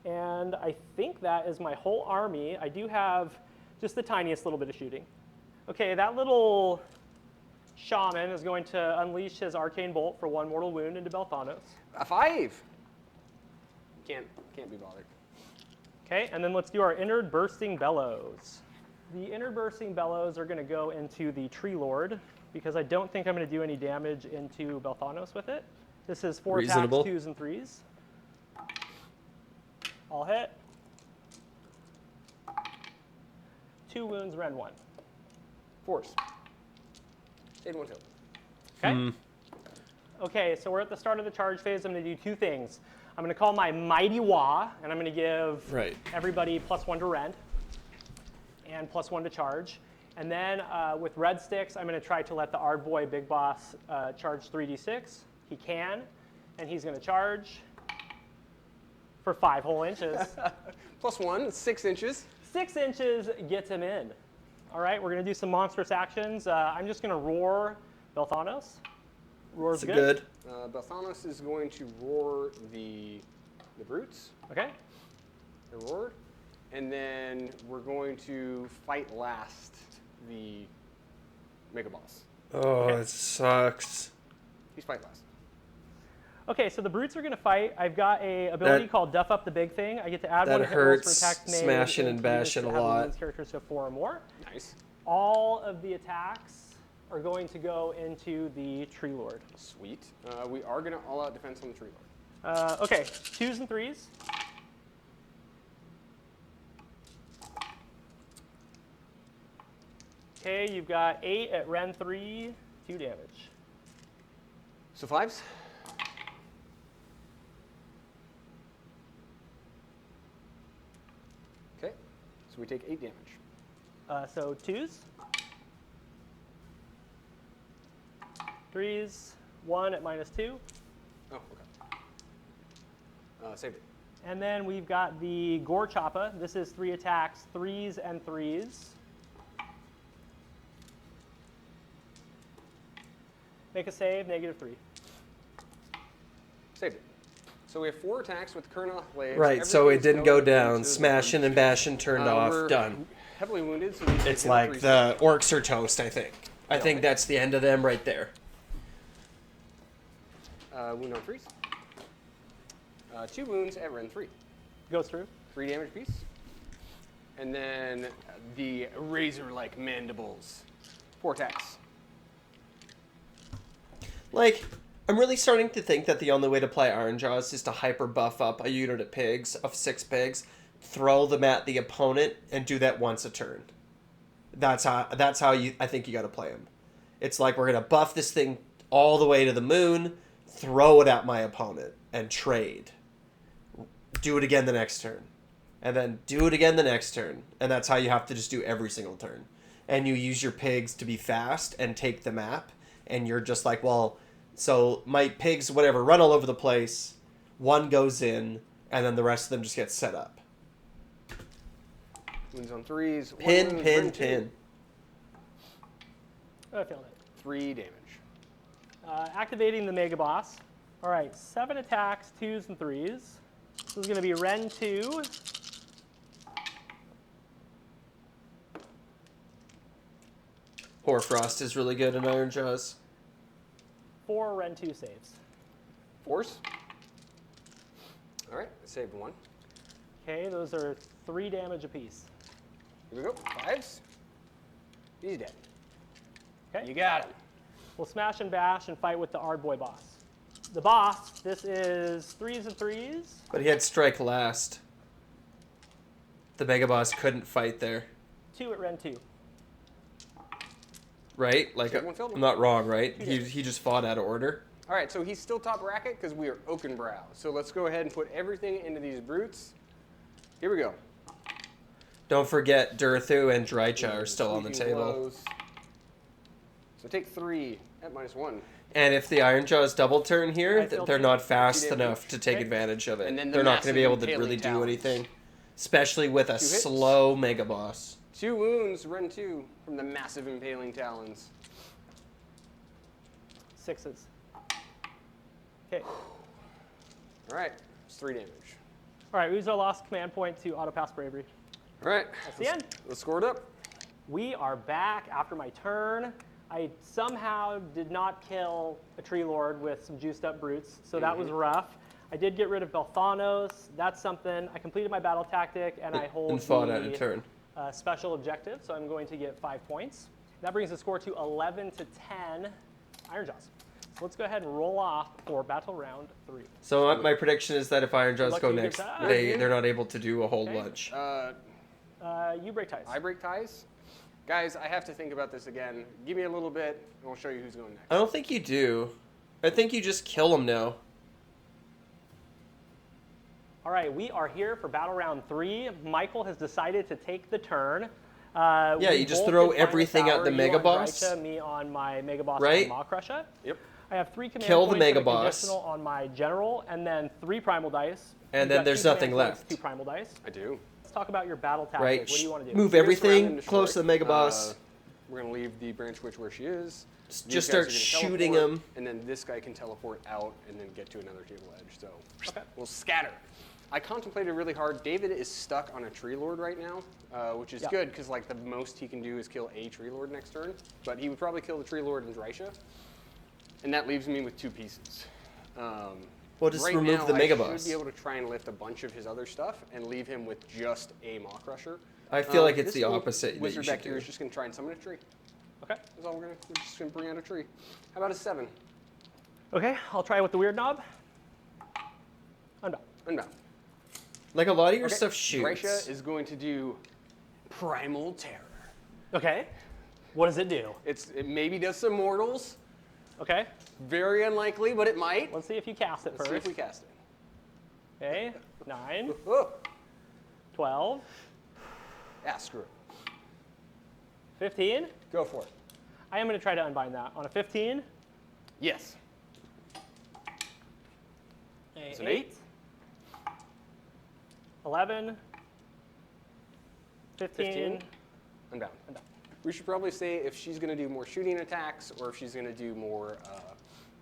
S2: And I think that is my whole army. I do have just the tiniest little bit of shooting. Okay, that little shaman is going to unleash his Arcane Bolt for 1 mortal wound into Belthanos.
S3: A 5. Can't be bothered.
S2: Okay, and then let's do our Inward Bursting Bellows. The Inward Bursting Bellows are going to go into the Tree Lord, because I don't think I'm going to do any damage into Belthanos with it. This is 4 attacks, 2s and 3s. All hit. 2 wounds, Ren 1.
S3: Force. 8 1 2.
S2: Okay. Okay, so we're at the start of the charge phase. I'm going to do 2 things. I'm going to call my Mighty Wah, and I'm going to give everybody +1 to rend and +1 to charge. And then with red sticks, I'm going to try to let the Ardboy Big Boss charge 3d6. He can, and he's going to charge for 5 whole inches.
S3: +1, 6 inches.
S2: 6 inches gets him in. All right, we're going to do some monstrous actions. I'm just going to roar Belthanos. Roar's
S1: It's
S2: good.
S1: good.
S3: Balthanos is going to roar the brutes.
S2: Okay.
S3: The roar. And then we're going to fight last the Mega Boss.
S1: Oh,
S2: Okay.
S1: it sucks.
S3: He's fight last.
S2: Okay, so the brutes are going to fight. I've got a ability called Duff Up the Big Thing. I get to add
S1: that
S2: one hit rolls for
S1: hurts
S2: attacks made.
S1: smashing and
S2: into
S1: bashing
S2: units
S1: a
S2: that have
S1: lot.
S2: women's characters of 4 or more.
S3: Nice.
S2: All of the attacks are going to go into the Tree Lord.
S3: Sweet. We are going to all-out defense on the Tree Lord.
S2: Okay, 2s and 3s. Okay, you've got 8 at Ren 3, 2 damage.
S3: So 5s. Okay. So we take 8 damage.
S2: So 2s. 3s, 1 at -2.
S3: Oh, okay. Saved it.
S2: And then we've got the Gore Choppa. This is 3 attacks, 3s and 3s. Make a save, -3.
S3: Saved it. So we have 4 attacks with Kurnoth Blades.
S1: Right, so it
S3: Everything's
S1: didn't go
S3: going
S1: down.
S3: into the
S1: Smashing and bashing turned
S3: we're
S1: off. Done.
S3: Heavily wounded, so these
S1: It's
S3: hit
S1: like
S3: 3
S1: the orcs are toast, I think. I
S3: Yeah.
S1: think that's the end of them right there.
S3: wound on 3s. 2 wounds at Ren 3.
S2: Goes through.
S3: 3 damage piece. And then the razor-like mandibles. 4 attacks.
S1: Like, I'm really starting to think that the only way to play Ironjawz is to hyper buff up a unit of pigs, of 6 pigs, throw them at the opponent, and do that once a turn. That's how I think you got to play him. It's like we're gonna buff this thing all the way to the moon, throw it at my opponent, and trade. Do it again the next turn, and then do it again the next turn, and that's how you have to just do every single turn. And you use your pigs to be fast and take the map, and you're just like, well, so my pigs, whatever, run all over the place. One goes in, and then the rest of them just get set up.
S3: Wounds on 3s.
S1: Pin, pin, pin.
S2: I failed it.
S3: 3 damage.
S2: Activating the Mega Boss. All right, 7 attacks, 2s and 3s. This is going to be Ren 2.
S1: Hoarfrost is really good in Ironjawz.
S2: 4 Ren 2 saves.
S3: 4s. All right, I saved 1.
S2: Okay, those are 3 damage apiece.
S3: Here we go. 5s. He's dead.
S2: Okay.
S3: You got him.
S2: We'll smash and bash and fight with the Ardboy boss. The boss, this is 3s and 3s.
S1: But he had strike last. The Mega Boss couldn't fight there.
S2: 2 at Ren 2.
S1: Right? Like,
S3: Everyone filled him.
S1: I'm not wrong, right? He just fought out of order.
S3: All right, so he's still top bracket because we are Oakenbrow. So let's go ahead and put everything into these brutes. Here we go.
S1: Don't forget, Durthu and Drycha are still on the
S3: Squeaking
S1: table.
S3: blows. So take 3 at -1.
S1: And if the Ironjawz double turn here,
S2: I failed
S1: they're
S2: two.
S1: not fast
S3: damage.
S1: enough to take
S2: Okay.
S1: advantage of it.
S3: And then the
S1: They're not going to be able to
S3: massive
S1: really do
S3: impaling
S1: anything. Especially with a
S3: 2 hits.
S1: slow Mega Boss.
S3: 2 wounds, Ren 2 from the massive impaling talons.
S2: 6s. Okay.
S3: All right, it's 3 damage.
S2: All right, Uzo lost command point to Auto Pass Bravery.
S3: All right,
S2: That's the end.
S3: let's score it up.
S2: We are back after my turn. I somehow did not kill a Tree Lord with some juiced up brutes, so that was rough. I did get rid of Balthanos. That's something. I completed my battle tactic, and I hold
S1: And fought out a turn.
S2: special objective, so I'm going to get 5 points. That brings the score to 11 to 10 Ironjawz. So let's go ahead and roll off for battle round 3.
S1: So my prediction is that if Ironjawz
S2: Lucky
S1: go
S2: you get
S1: next,
S2: that.
S1: they're not able to do a whole
S2: Okay.
S1: lunch.
S2: You break ties.
S3: I break ties. Guys, I have to think about this again. Give me a little bit, and we'll show you who's going next.
S1: I don't think you do. I think you just kill them now.
S2: All right, we are here for battle round 3. Michael has decided to take the turn.
S1: Yeah,
S2: We
S1: you just
S2: both
S1: throw
S2: can find
S1: everything
S2: the
S1: at the
S2: tower,
S1: Mega
S2: you on
S1: Boss.
S2: Drycha, me on my Mega Boss
S1: Right?
S2: and Maw Crusher.
S3: Yep.
S2: I have 3 command
S1: Kill the
S2: points
S1: Mega
S2: and a
S1: Boss.
S2: conditional on my general, and then 3 primal dice.
S1: And
S2: You've
S1: then
S2: got
S1: there's
S2: 2
S1: nothing
S2: command points,
S1: left.
S2: 2 primal dice.
S3: I do.
S2: Let's talk about your battle tactic.
S1: Right?
S2: What do you want to do?
S1: Move
S3: Biggest round
S1: everything
S3: and
S1: close to the Mega
S3: destroy.
S1: Boss.
S3: We're going to leave the branch witch where she is.
S1: Just
S3: These
S1: start
S3: guys are gonna
S1: shooting
S3: teleport,
S1: them.
S3: And then this guy can teleport out and then get to another table edge. So
S2: Okay.
S3: we'll scatter. I contemplated really hard. David is stuck on a tree lord right now, which is good because like the most he can do is kill a tree lord next turn. But he would probably kill the tree lord and Drysha. And that leaves me with 2 pieces.
S1: Well, just
S3: right
S1: remove
S3: now,
S1: the Mega
S3: I
S1: Boss.
S3: should be able to try and lift a bunch of his other stuff and leave him with just a Maw Crusher.
S1: I feel like it's
S3: This
S1: the
S3: little
S1: opposite that you
S3: wizard
S1: should
S3: back here
S1: do.
S3: is just going to try and summon a tree.
S2: Okay.
S3: That's all we're just going to bring out a tree. How about a 7?
S2: Okay, I'll try with the weird knob. Unbound.
S3: Unbound.
S1: Like a lot of your
S3: Okay,
S1: stuff shoots.
S3: Drysha is going to do Primal Terror.
S2: Okay. What does it do?
S3: It maybe does some mortals.
S2: Okay.
S3: Very unlikely, but it might.
S2: Let's see if you cast it
S3: Let's see
S2: first.
S3: if we cast it.
S2: Okay. 9,
S3: Oh,
S2: 12,
S3: yeah, screw it.
S2: 15.
S3: Go for it.
S2: I am going to try to unbind that. On a 15,
S3: Yes.
S2: a
S3: an 8.
S2: 11, 15.
S3: Unbound. We should probably say if she's going to do more shooting attacks or if she's going to do more.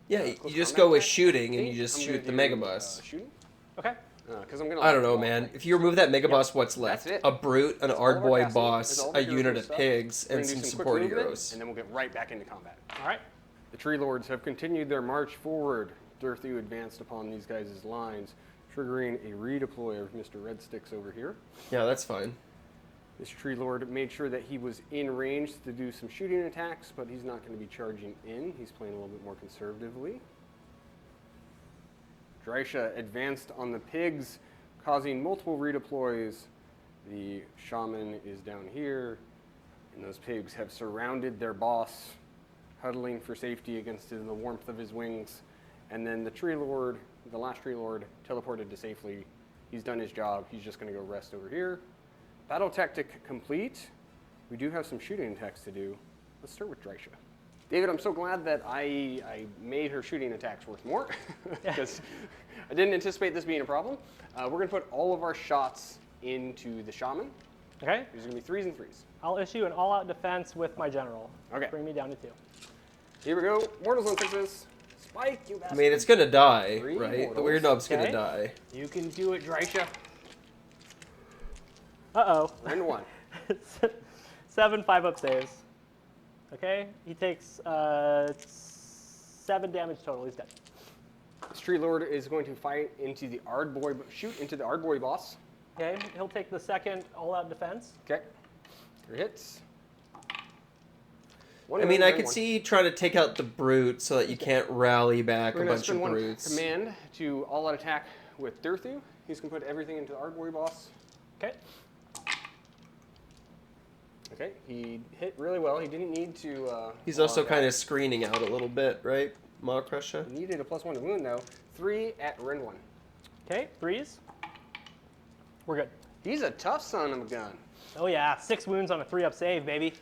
S1: Yeah, you
S3: close
S1: just
S3: combat
S1: go with
S3: attacks.
S1: shooting and
S3: Okay,
S1: you just
S3: I'm
S1: shoot
S3: gonna
S1: the
S3: do,
S1: Mega Boss.
S3: Shooting?
S2: Okay.
S3: Because I'm going to.
S1: I don't know, man. If you remove that Mega Boss, what's left?
S3: That's it.
S1: A Brute, an
S3: That's all of our
S1: Ardboy
S3: casting.
S1: boss,
S3: That's all
S1: a
S3: the
S1: unit
S3: hero
S1: of
S3: stuff.
S1: pigs,
S3: We're
S1: and
S3: gonna do
S1: some
S3: quick
S1: support
S3: movement,
S1: heroes.
S3: And then we'll get right back into combat.
S2: All right.
S3: The Tree Lords have continued their march forward. Durthu advanced upon these guys' lines, triggering a redeploy of Mr. Red Sticks over here.
S1: Yeah, that's fine.
S3: This Tree Lord made sure that he was in range to do some shooting attacks, but he's not going to be charging in. He's playing a little bit more conservatively. Drysha advanced on the pigs, causing multiple redeploys. The shaman is down here, and those pigs have surrounded their boss, huddling for safety against the warmth of his wings. And then the Tree Lord, the last Tree Lord, teleported to safely. He's done his job. He's just going to go rest over here. Battle tactic complete. We do have some shooting attacks to do. Let's start with Drysha. David, I'm so glad that I made her shooting attacks worth more because I didn't anticipate this being a problem. We're going to put all of our shots into the shaman.
S2: Okay.
S3: These are going to be 3s and 3s.
S2: I'll issue an all-out defense with my general.
S3: Okay.
S2: Bring me down to 2.
S3: Here we go. Mortals on 6s. Spike, you
S1: I
S3: bastard.
S1: mean, it's gonna die,
S3: 3
S1: right? The
S3: mortals.
S1: Weird Knob's gonna
S2: Okay.
S1: die.
S3: You can do it, Drysha.
S2: Uh-oh.
S3: Rend 1.
S2: 7 5-up saves. Okay. He takes 7 damage total. He's dead.
S3: This Tree Lord is going to fight into the shoot into the Ardboy boss.
S2: Okay. He'll take the second all-out defense.
S3: Okay. 3 hits.
S1: I mean, I could see trying to take out the Brute so that you can't rally back
S3: We're
S1: a
S3: going to
S1: bunch of
S3: spend one
S1: Brutes.
S3: command to all-out attack with Durthu. He's going to put everything into the Ardboy boss.
S2: Okay.
S3: Okay, he hit really well. He didn't need to.
S1: He's also kind of screening out a little bit, right? Maw Crusher?
S3: He needed a +1 to wound, though. 3 at Rend 1.
S2: Okay. 3s. We're good.
S3: He's a tough son of a gun.
S2: Oh, yeah. 6 wounds on a 3-up save, baby.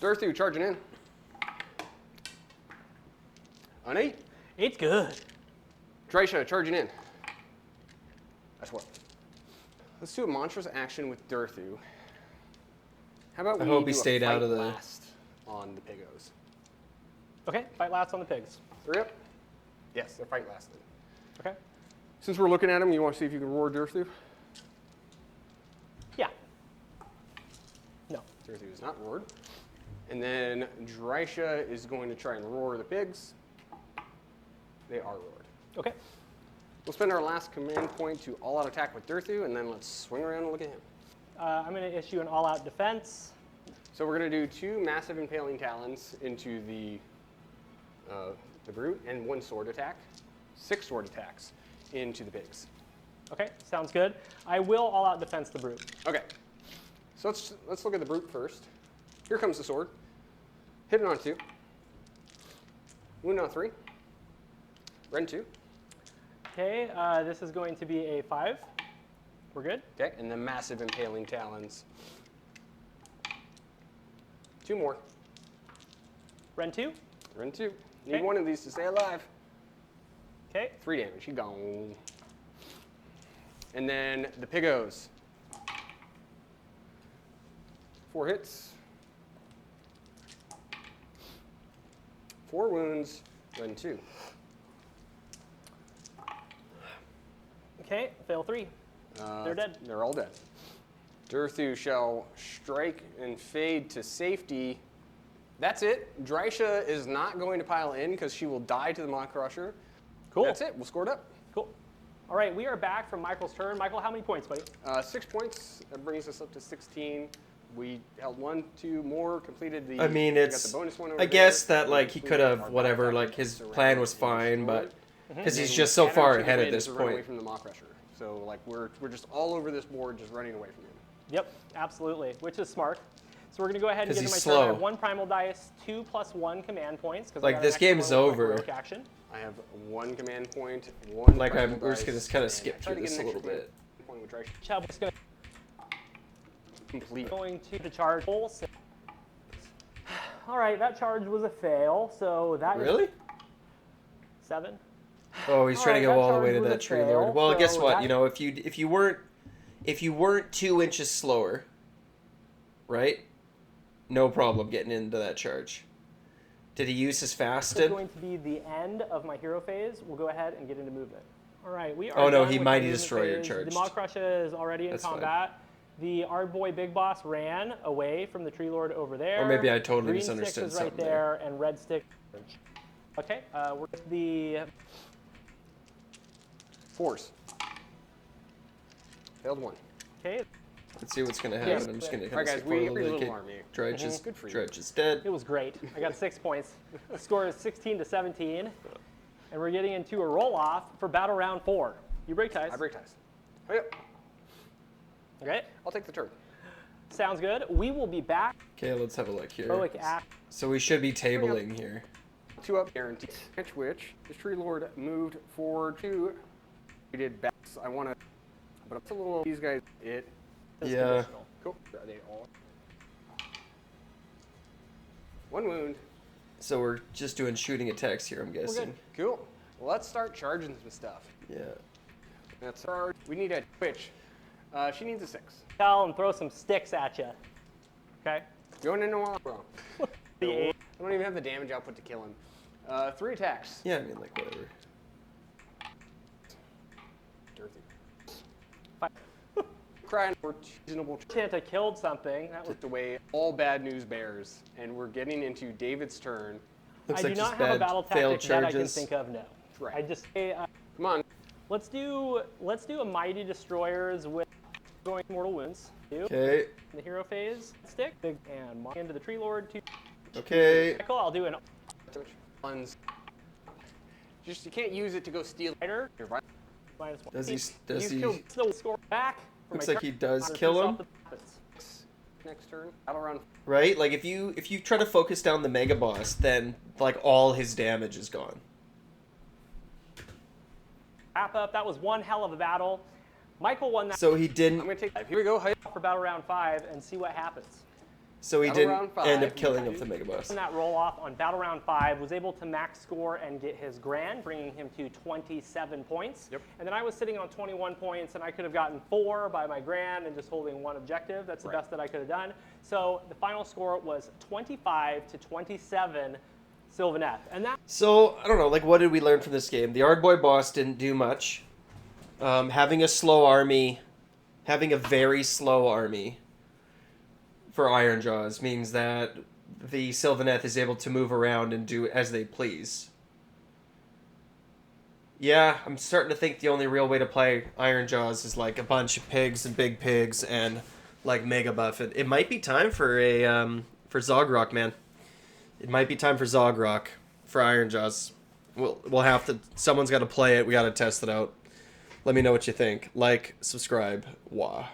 S3: Durthu charging in. An 8.
S2: 8's good.
S3: Drysha charging in. That's what. Let's do a monstrous action with Durthu. How about we
S1: hope he
S3: do
S1: stayed
S3: a fight
S1: out of the-
S3: last on the Pigos?
S2: Okay. Fight last on the pigs.
S3: 3 up? Yes, they're fight lasted.
S2: Okay.
S3: Since we're looking at him, you want to see if you can roar Durthu?
S2: Yeah. No.
S3: Durthu is not roared. And then Drysha is going to try and roar the pigs. They are roared.
S2: Okay.
S3: We'll spend our last command point to all-out attack with Durthu, and then let's swing around and look at him.
S2: I'm going to issue an all-out defense.
S3: So we're going to do 2 massive impaling talons into the brute and 1 sword attack. 6 sword attacks into the pigs.
S2: Okay, sounds good. I will all-out defense the brute.
S3: Okay. So let's look at the brute first. Here comes the sword. Hit it on 2. Wound on 3. Rend 2.
S2: Okay, this is going to be a 5. We're good.
S3: Okay, and the massive impaling talons. 2 more.
S2: Rend 2.
S3: Rend 2. Need
S2: Okay.
S3: 1 of these to stay alive.
S2: Okay.
S3: 3 damage. He gone. And then the Pigos. 4 hits. 4 wounds, then 2.
S2: Okay, fail 3. They're dead.
S3: They're all dead. Durthu shall strike and fade to safety. That's it. Drysha is not going to pile in because she will die to the Maw Crusher.
S2: Cool.
S3: That's it. We'll score it up.
S2: Cool. All right, we are back from Michael's turn. Michael, how many points, buddy?
S3: 6 points. That brings us up to 16. We held 1, 2 more, completed the.
S1: I mean,
S3: we
S1: it's.
S3: got the bonus one over
S1: I guess
S3: there.
S1: that like he could have whatever. Like his plan was fine, but because he's just so
S3: And
S1: far
S3: to the
S1: ahead at
S3: wind
S1: this
S3: to run away
S1: point.
S3: from the Maw Crusher. So like we're just all over this board, just running away from him.
S2: Yep, absolutely, which is smart. So we're going to go ahead and
S1: 'Cause
S2: get to my
S1: he's
S2: turn. I
S1: slow.
S2: have 1 primal dice, 2 + 1 command points.
S1: Like, this game is over.
S2: Action.
S3: I have 1 command point, 1.
S1: Like
S3: primal
S1: we're just gonna
S3: dice,
S1: kind of
S3: and
S1: skip
S3: try to
S1: through
S3: get
S1: this a
S3: an
S1: little
S3: extra
S1: bit.
S3: point, which I
S2: Chubb is going
S3: complete.
S2: to charge full 6. All right, that charge was a fail, so that is
S1: Really?
S2: 7.
S1: Oh, he's trying to
S2: Alright,
S1: go
S2: that
S1: all the way to
S2: charge was
S1: that
S2: a
S1: tree
S2: fail,
S1: lord. Well,
S2: so
S1: guess what?
S2: that-
S1: You know, if you weren't 2 inches slower, right? No problem getting into that charge. Did he use his
S2: This is
S1: fasted?
S2: going to be the end of my hero phase. We'll go ahead and get into movement. All right, we are
S1: Oh, no,
S2: done
S1: he
S2: with
S1: Mighty
S2: my movement
S1: Destroyer
S2: phase.
S1: charged.
S2: The Maw Crusher is already in
S1: That's fine.
S2: combat. The Ard Boy Big Boss ran away from the Tree Lord over there.
S1: Or maybe I totally
S2: Green
S1: misunderstood
S2: stick is right
S1: something
S2: there, and red stick. Okay, we're at the
S3: Force. Failed 1.
S2: okay.
S1: Let's see what's gonna happen.
S2: Yes.
S1: I'm just gonna
S3: All
S1: kind
S3: right,
S1: of
S3: guys,
S1: skip
S3: we
S1: forward a
S3: pretty
S1: little
S3: little
S1: bit.
S3: army.
S1: Dredge is
S3: Good for you.
S1: Dredge is dead.
S2: It was great. I got 6 points. The score is 16-17, and we're getting into a roll off for battle round 4. You break ties.
S3: I break ties. Oh, yep.
S2: Okay,
S3: I'll take the turn.
S2: sounds good. We will be back.
S1: Okay, let's have a look here.
S2: Heroic act.
S1: So we should be tabling here.
S3: 2 up guaranteed. Which this Tree Lord moved forward 2. We did bats. I want to, but it's a little. These guys. It.
S2: That's
S1: Yeah.
S2: conditional.
S3: Cool. Are they all? 1 wound.
S1: So we're just doing shooting attacks here, I'm guessing.
S3: Cool. Well, let's start charging some stuff.
S1: Yeah.
S3: That's our. We need a twitch. She needs a 6.
S2: Tell and throw some sticks at you. Okay.
S3: Going into a wrong.
S2: The
S3: I
S2: eight.
S3: don't even have the damage output to kill him. 3 attacks.
S1: Yeah, I mean, like, whatever.
S3: Dirty. Crying for reasonable.
S2: Santa killed something. That was.
S3: Took away all bad news bears, and we're getting into David's turn.
S1: Looks
S2: I
S1: like
S2: do
S1: just
S2: not have a
S1: bad
S2: battle
S1: failed
S2: tactic that I can
S1: charges.
S2: think of. No.
S3: Right.
S2: I just
S3: Come on.
S2: let's do a mighty destroyers with going mortal wounds.
S1: Okay.
S2: The hero phase stick big and mark into the tree lord.
S1: Okay.
S2: Michael, I'll do an
S3: Ones. Just you can't use it to go steal.
S2: fighter
S3: You're right.
S2: minus 1.
S1: Does he? Does
S3: He's
S1: he?
S3: killed.
S2: Still score back. for
S1: Looks
S2: my
S1: like
S2: turn.
S1: he does
S2: Honor
S1: kill
S2: piece
S1: him.
S2: off the weapons.
S3: Next turn. Battle round.
S1: Right? Like if you try to focus down the mega boss, then like all his damage is gone.
S2: Wrap up. That was one hell of a battle. Michael won that
S1: So he
S3: I'm
S1: didn't.
S3: gonna take. Here we go. Hi.
S2: for battle round 5 and see what happens.
S1: So he
S3: Battle
S1: didn't
S3: round five.
S1: end up killing him the mega boss.
S2: In that roll off on battle round 5, was able to max score and get his grand, bringing him to 27 points.
S3: Yep.
S2: And then I was sitting on 21 points, and I could have gotten 4 by my grand and just holding 1 objective. That's the
S3: Right.
S2: best that I could have done. So the final score was 25-27 Sylvaneth. And that
S1: So I don't know. Like, what did we learn from this game? The Ardboy boss didn't do much. Having a slow army, having a very slow army for Ironjawz means that the Sylvaneth is able to move around and do as they please. Yeah, I'm starting to think the only real way to play Ironjawz is like a bunch of pigs and big pigs and like mega buff it. It might be time for a for Zogrock, man. It might be time for Zogrock for Ironjawz. We'll have to. Someone's got to play it. We got to test it out. Let me know what you think. Like, subscribe. Wah.